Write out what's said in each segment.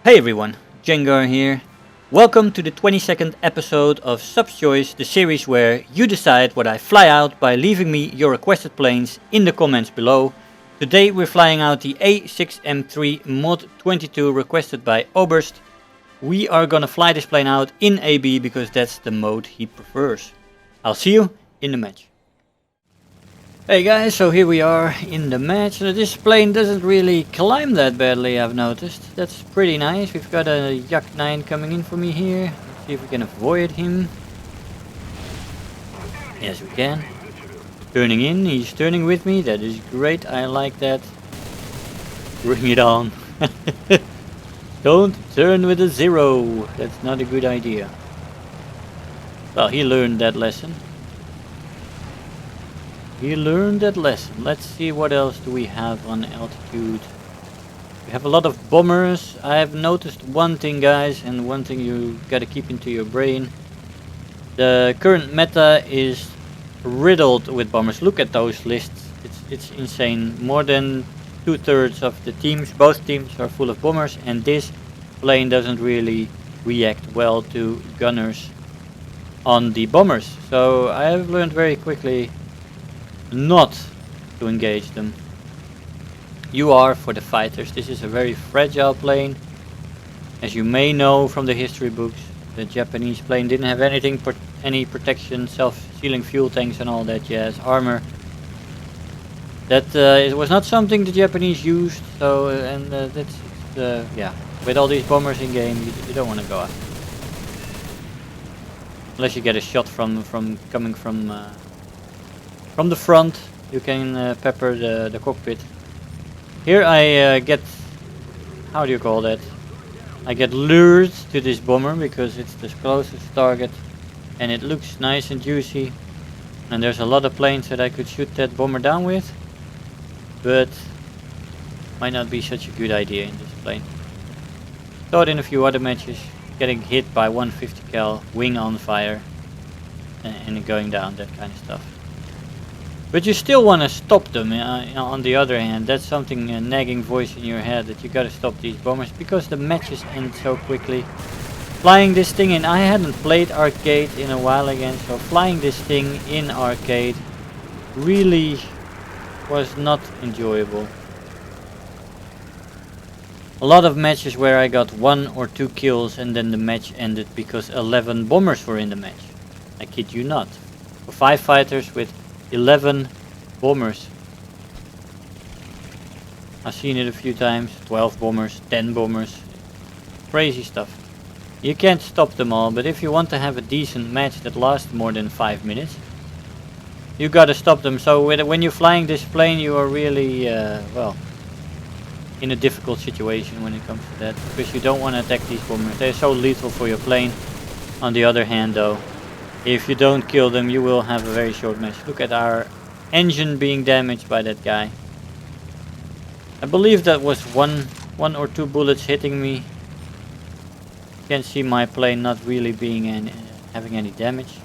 Hey everyone, Jengar here. Welcome to the 22nd episode of Sub's Choice, the series where you decide what I fly out by leaving me your requested planes in the comments below. Today we're flying out the A6M3 Mod 22 requested by Oberst. We are gonna fly this plane out in AB because that's the mode he prefers. I'll see you in the match. Hey guys, so here we are in the match. This plane doesn't really climb that badly, I've noticed. That's pretty nice. We've got a Yak 9 coming in for me here. Let's see if we can avoid him. Yes, we can. Turning in, he's turning with me. That is great, I like that. Bring it on. Don't turn with a 0. That's not a good idea. Well, he learned that lesson. He learned that lesson. Let's see what else do we have on altitude. We have a lot of bombers. I have noticed one thing, guys, and one thing you gotta keep into your brain. The current meta is riddled with bombers. Look at those lists. It's insane. More than 2/3 of the teams, both teams are full of bombers, and this plane doesn't really react well to gunners on the bombers. So I have learned very quickly not to engage them. You are for the fighters. This is a very fragile plane. As you may know from the history books, the Japanese plane didn't have any protection, self-sealing fuel tanks and all that jazz, armor. That it was not something the Japanese used. So that's yeah. With all these bombers in game, you don't want to go after. Unless you get a shot from coming from the front, you can pepper the cockpit. Here I get, how do you call that? I get lured to this bomber because it's the closest target and it looks nice and juicy. And there's a lot of planes that I could shoot that bomber down with. But might not be such a good idea in this plane. Saw it in a few other matches, getting hit by 150 cal, wing on fire, and going down, that kind of stuff. But you still want to stop them. On the other hand, that's something, a nagging voice in your head, that you gotta stop these bombers because the matches end so quickly. Flying this thing in, I hadn't played arcade in a while again, so flying this thing in arcade really was not enjoyable. A lot of matches where I got 1 or 2 kills and then the match ended because 11 bombers were in the match. I kid you not. For 5 fighters with 11 bombers. I've seen it a few times. 12 bombers, 10 bombers. Crazy stuff. You can't stop them all, but if you want to have a decent match that lasts more than 5 minutes, you gotta stop them. So when you're flying this plane, you are really, well, in a difficult situation when it comes to that. Because you don't want to attack these bombers. They're so lethal for your plane. On the other hand though, if you don't kill them, you will have a very short match. Look at our engine being damaged by that guy. I believe that was one or 2 bullets hitting me. You can see my plane not really being having any damage.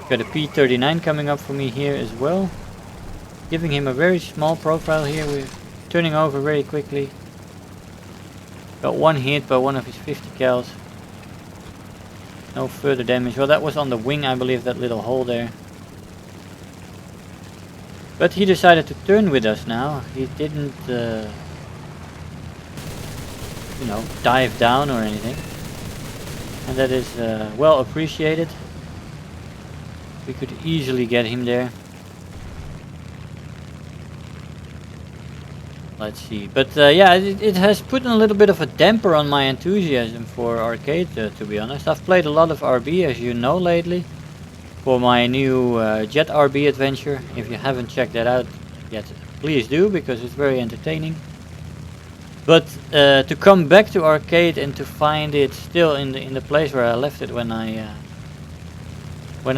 Got a P-39 coming up for me here as well. Giving him a very small profile here. We're turning over very quickly. Got 1 hit by one of his 50 cals. No further damage. Well, that was on the wing, I believe, that little hole there. But he decided to turn with us now. He didn't, you know, dive down or anything. And that is well appreciated. We could easily get him there. Let's see. But yeah, it has put a little bit of a damper on my enthusiasm for arcade, to be honest. I've played a lot of RB, as you know, lately. For my new Jet RB adventure. If you haven't checked that out yet, please do, because it's very entertaining. But to come back to arcade and to find it still in the place where I left it when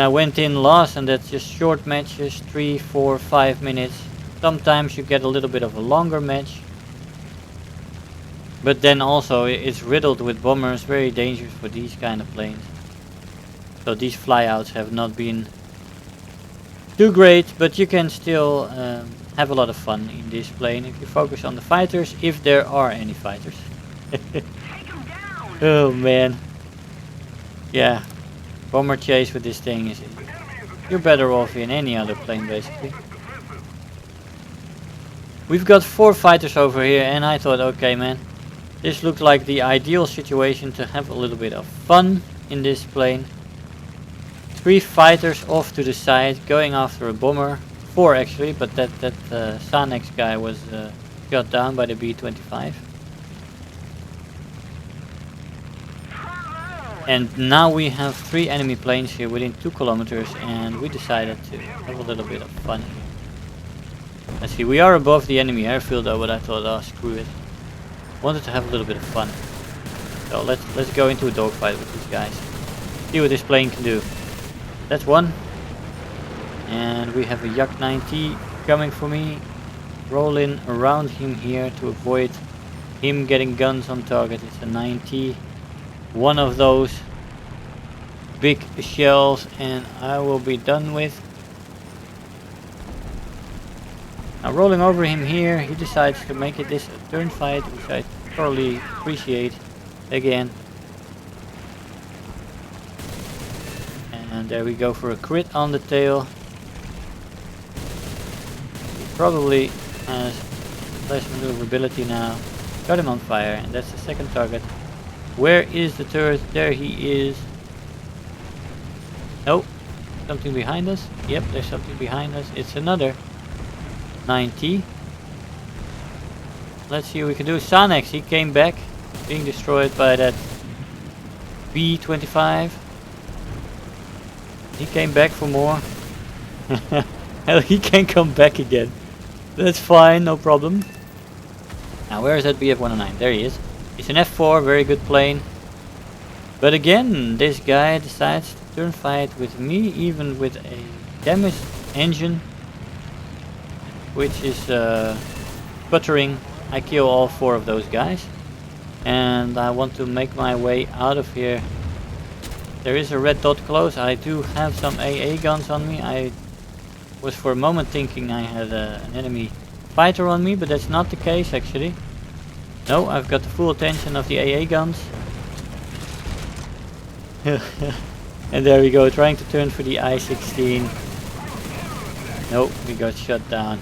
I went in last, and that's just short matches, 3, 4, 5 minutes. Sometimes you get a little bit of a longer match. But then also it's riddled with bombers, very dangerous for these kind of planes. So these flyouts have not been too great, but you can still have a lot of fun in this plane if you focus on the fighters, if there are any fighters. Oh man. Yeah. Bomber chase with this thing is... You're better off in any other plane basically. We've got 4 fighters over here and I thought, okay man, this looked like the ideal situation to have a little bit of fun in this plane. 3 fighters off to the side going after a bomber. 4 actually, but that Sanex guy was shot down by the B-25. And now we have 3 enemy planes here within 2 kilometers and we decided to have a little bit of fun here. Let's see, we are above the enemy airfield though, but I thought, oh screw it. Wanted to have a little bit of fun. So let's go into a dogfight with these guys. See what this plane can do. That's one. And we have a Yak 9T coming for me. Rolling around him here to avoid him getting guns on target. It's a 9T. One of those big shells and I will be done with. Now rolling over him here, he decides to make it this a turn fight, which I thoroughly appreciate again. And there we go for a crit on the tail. He probably has less maneuverability now. Got him on fire and that's the second target. Where is the turret? There he is. Nope. Something behind us? Yep, there's something behind us. It's another 9T. Let's see what we can do. Sanex, he came back, being destroyed by that B-25. He came back for more. Hell, he can come back again. That's fine, no problem. Now where is that BF-109? There he is. It's an F4, very good plane. But again, this guy decides to turn fight with me, even with a damaged engine, which is sputtering. I kill all 4 of those guys. And I want to make my way out of here. There is a red dot close. I do have some AA guns on me. I was for a moment thinking I had an enemy fighter on me, but that's not the case actually. No, I've got the full attention of the AA guns. And there we go, trying to turn for the I-16. Nope, we got shut down.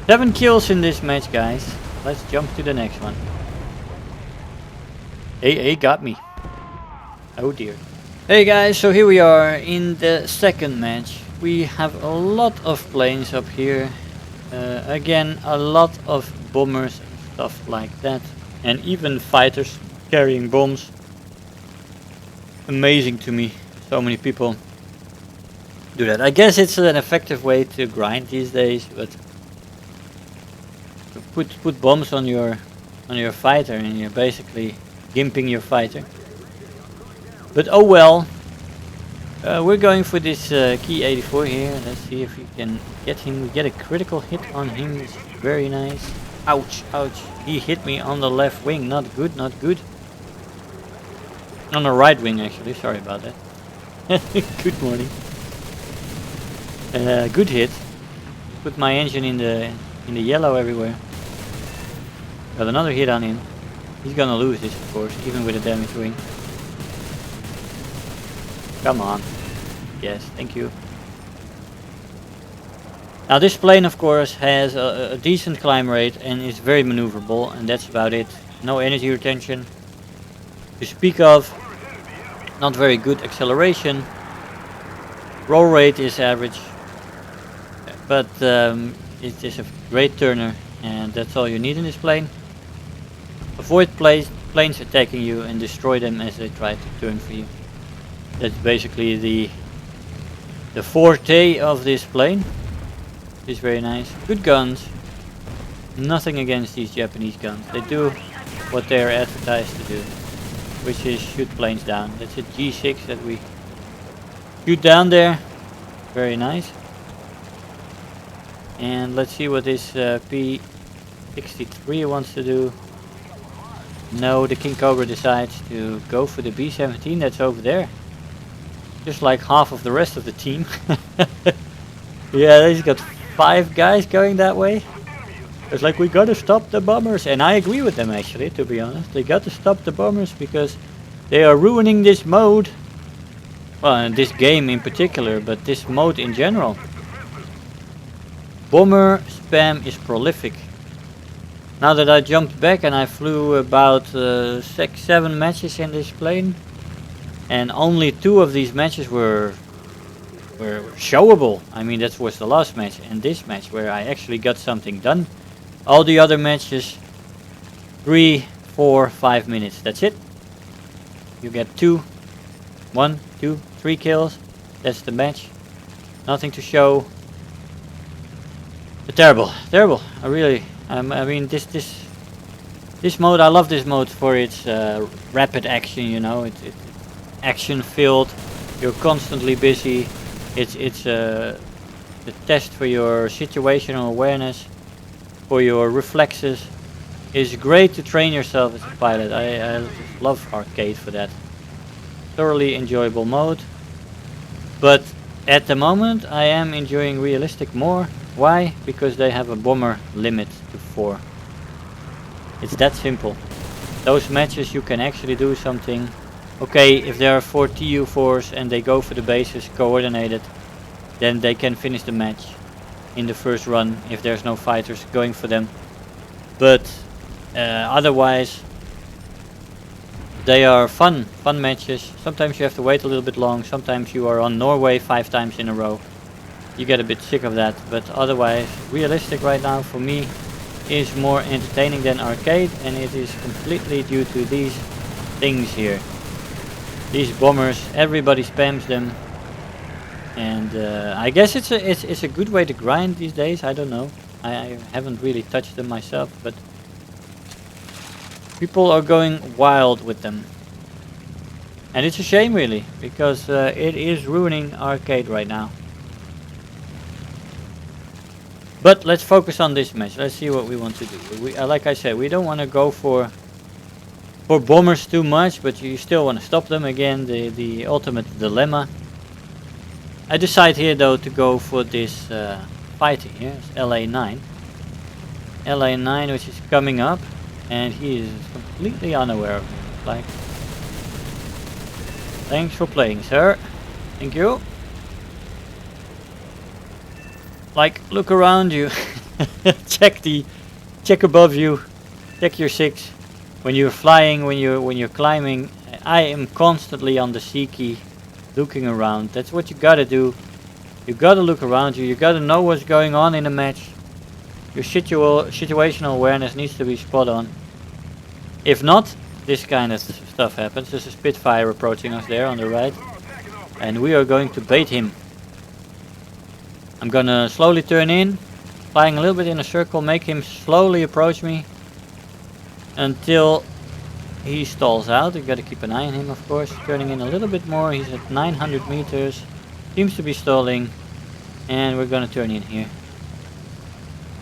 7 kills in this match, guys. Let's jump to the next one. AA got me. Oh dear. Hey guys, so here we are in the second match. We have a lot of planes up here. Again, a lot of bombers and stuff like that. And even fighters carrying bombs. Amazing to me. So many people do that. I guess it's an effective way to grind these days, but put bombs on your fighter and you're basically gimping your fighter. But oh well. We're going for this Key 84 here. Let's see if we can get him. We get a critical hit on him. It's very nice. Ouch, ouch. He hit me on the left wing. Not good, not good. On the right wing actually. Sorry about that. Good morning. Good hit. Put my engine in the yellow everywhere. Got another hit on him. He's gonna lose this, of course, even with a damaged wing. Come on. Yes, thank you. Now this plane of course has a decent climb rate and is very maneuverable, and that's about it. No energy retention to speak of. Not very good acceleration. Roll rate is average. But it is a great turner and that's all you need in this plane. Avoid planes attacking you and destroy them as they try to turn for you. That's basically the forte of this plane. It's very nice. Good guns. Nothing against these Japanese guns. They do what they are advertised to do, which is shoot planes down. That's a G6 that we shoot down there. Very nice. And let's see what this P63 wants to do. No, the King Cobra decides to go for the B-17 that's over there. Just like half of the rest of the team. Yeah, he's got 5 guys going that way. It's like, we gotta stop the bombers. And I agree with them, actually, to be honest. They got to stop the bombers because they are ruining this mode. Well, and this game in particular, but this mode in general. Bomber spam is prolific. Now that I jumped back and I flew about 6-7 matches in this plane, and only 2 of these matches were showable. I mean, that was the last match and this match where I actually got something done. All the other matches, 3, 4, 5 minutes. That's it. You get 1, 2, 3 kills. That's the match. Nothing to show. But terrible. I mean, this mode, I love this mode for its rapid action. You know, it's action filled. You're constantly busy. It's the test for your situational awareness, for your reflexes. It's great to train yourself as a pilot. I just love arcade for that. Thoroughly enjoyable mode. But at the moment I am enjoying realistic more. Why? Because they have a bomber limit to 4. It's that simple. Those matches you can actually do something. Okay, if there are 4 TU4s and they go for the bases coordinated, then they can finish the match in the first run if there's no fighters going for them. But otherwise they are fun matches. Sometimes you have to wait a little bit long. Sometimes you are on Norway 5 times in a row. You get a bit sick of that, but otherwise realistic right now for me is more entertaining than arcade, and it is completely due to these things here. These bombers, everybody spams them, and I guess it's a good way to grind these days. I don't know. I haven't really touched them myself, but people are going wild with them, and it's a shame really, because it is ruining arcade right now. But let's focus on this match. Let's see what we want to do. Like I said, we don't want to go for bombers too much, but you still want to stop them. Again, the ultimate dilemma. I decide here though to go for this fighting here. It's LA9. LA9, which is coming up, and he is completely unaware of me. Like, thanks for playing, sir. Thank you. Like, look around you. check above you. Check your 6. When you're flying, when you're climbing, I am constantly on the C key, looking around. That's what you gotta do. You gotta look around you. You gotta know what's going on in a match. Your situational awareness needs to be spot on. If not, this kind of stuff happens. There's a Spitfire approaching us there on the right, and we are going to bait him. I'm gonna slowly turn in, flying a little bit in a circle, make him slowly approach me until he stalls out. You gotta keep an eye on him, of course. Turning in a little bit more. He's at 900 meters. Seems to be stalling, and we're gonna turn in here.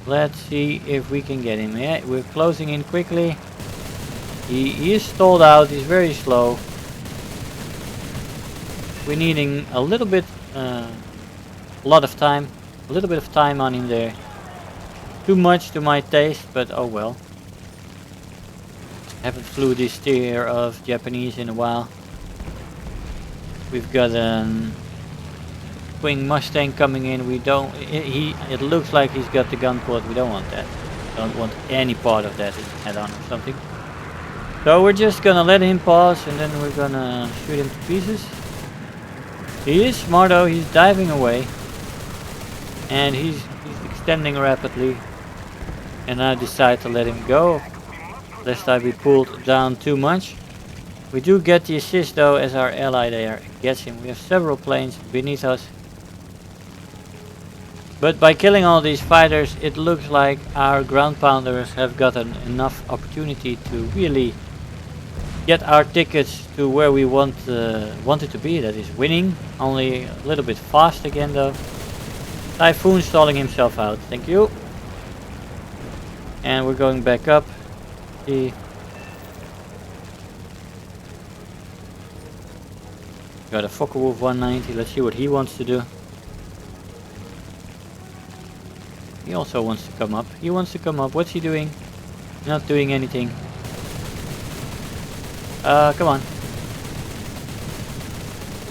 Let's see if we can get him. Yeah, we're closing in quickly. He is stalled out. He's very slow. We're needing a little bit. A lot of time, a little bit of time on him there. Too much to my taste, but oh well. Haven't flew this tier of Japanese in a while. We've got a Wing Mustang coming in. We don't. It looks like he's got the gun port. We don't want that. Don't want any part of that head on or something. So we're just gonna let him pass, and then we're gonna shoot him to pieces. He is smart though. He's diving away. And he's extending rapidly, and I decide to let him go, lest I be pulled down too much. We do get the assist though, as our ally there gets him. We have several planes beneath us, but by killing all these fighters, it looks like our ground pounders have gotten enough opportunity to really get our tickets to where we wanted to be. That is winning, only a little bit fast again though. Typhoon stalling himself out, thank you. And we're going back up. See. Got a Focke-Wulf 190, let's see what he wants to do. He also wants to come up. He wants to come up. What's he doing? Not doing anything. Come on.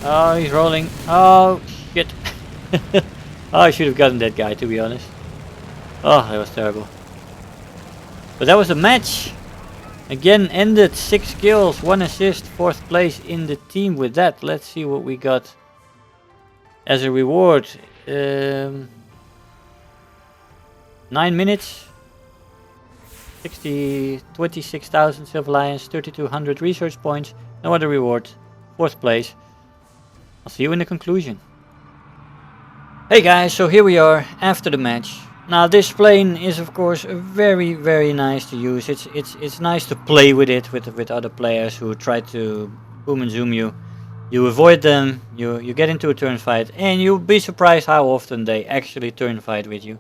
Oh, he's rolling. Oh, shit. Oh, I should have gotten that guy, to be honest. Oh, that was terrible. But that was a match. Again, ended 6 kills, 1 assist, 4th place in the team with that. Let's see what we got as a reward. 9 minutes. 26,000 Silver Lions, 3,200 research points. No other reward. 4th place. I'll see you in the conclusion. Hey guys, so here we are after the match. Now this plane is of course very nice to use. It's nice to play with it with other players who try to boom and zoom you. You avoid them, you get into a turn fight, and you'll be surprised how often they actually turn fight with you.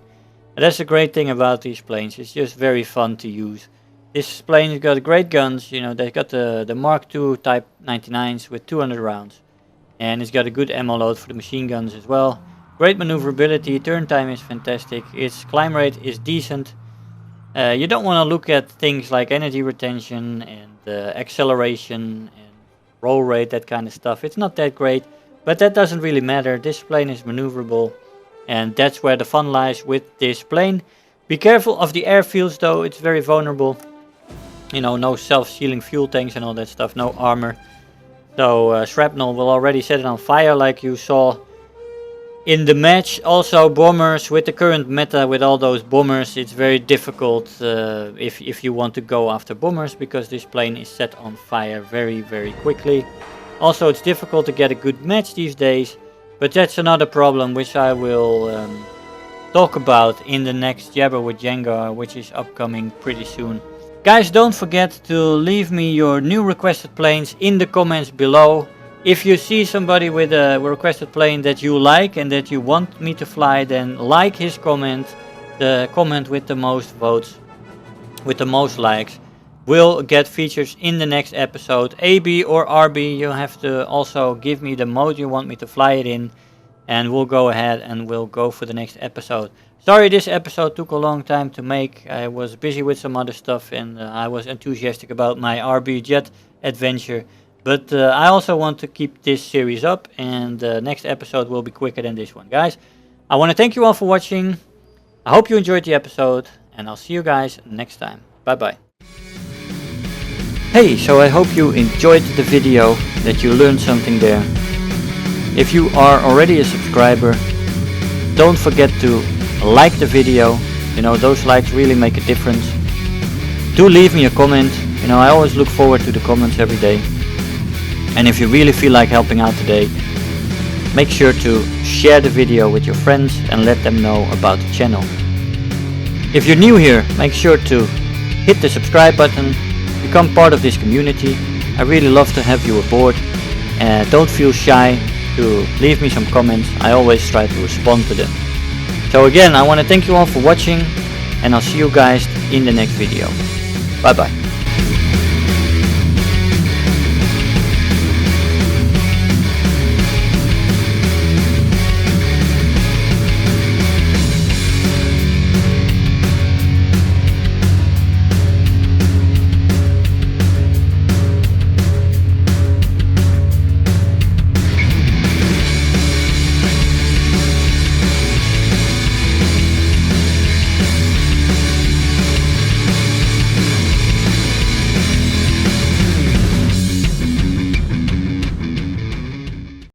And that's the great thing about these planes. It's just very fun to use. This plane's got great guns. You know, they've got the Mark II Type 99s with 200 rounds, and it's got a good ammo load for the machine guns as well. Great maneuverability, turn time is fantastic, its climb rate is decent. You don't want to look at things like energy retention and acceleration and roll rate, that kind of stuff. It's not that great, but that doesn't really matter. This plane is maneuverable, and that's where the fun lies with this plane. Be careful of the airfields though, it's very vulnerable. You know, no self-sealing fuel tanks and all that stuff, no armor. So shrapnel will already set it on fire like you saw in the match. Also bombers, with the current meta with all those bombers, it's very difficult if you want to go after bombers, because this plane is set on fire very quickly. Also it's difficult to get a good match these days, but that's another problem which I will talk about in the next Jabber with Jengar, which is upcoming pretty soon. Guys, don't forget to leave me your new requested planes in the comments below. If you see somebody with a requested plane that you like and that you want me to fly, then like his comment. The comment with the most votes, with the most likes, will get features in the next episode. AB or RB, you have to also give me the mode you want me to fly it in, and we'll go ahead and we'll go for the next episode. Sorry this episode took a long time to make. I was busy with some other stuff, and I was enthusiastic about my RB jet adventure. But I also want to keep this series up, and the next episode will be quicker than this one. Guys, I want to thank you all for watching. I hope you enjoyed the episode, and I'll see you guys next time. Bye bye. Hey, so I hope you enjoyed the video, that you learned something there. If you are already a subscriber, don't forget to like the video. You know, those likes really make a difference. Do leave me a comment. You know, I always look forward to the comments every day. And if you really feel like helping out today, make sure to share the video with your friends and let them know about the channel. If you're new here, make sure to hit the subscribe button, become part of this community. I really love to have you aboard, and don't feel shy to leave me some comments. I always try to respond to them. So again, I want to thank you all for watching, and I'll see you guys in the next video. Bye bye.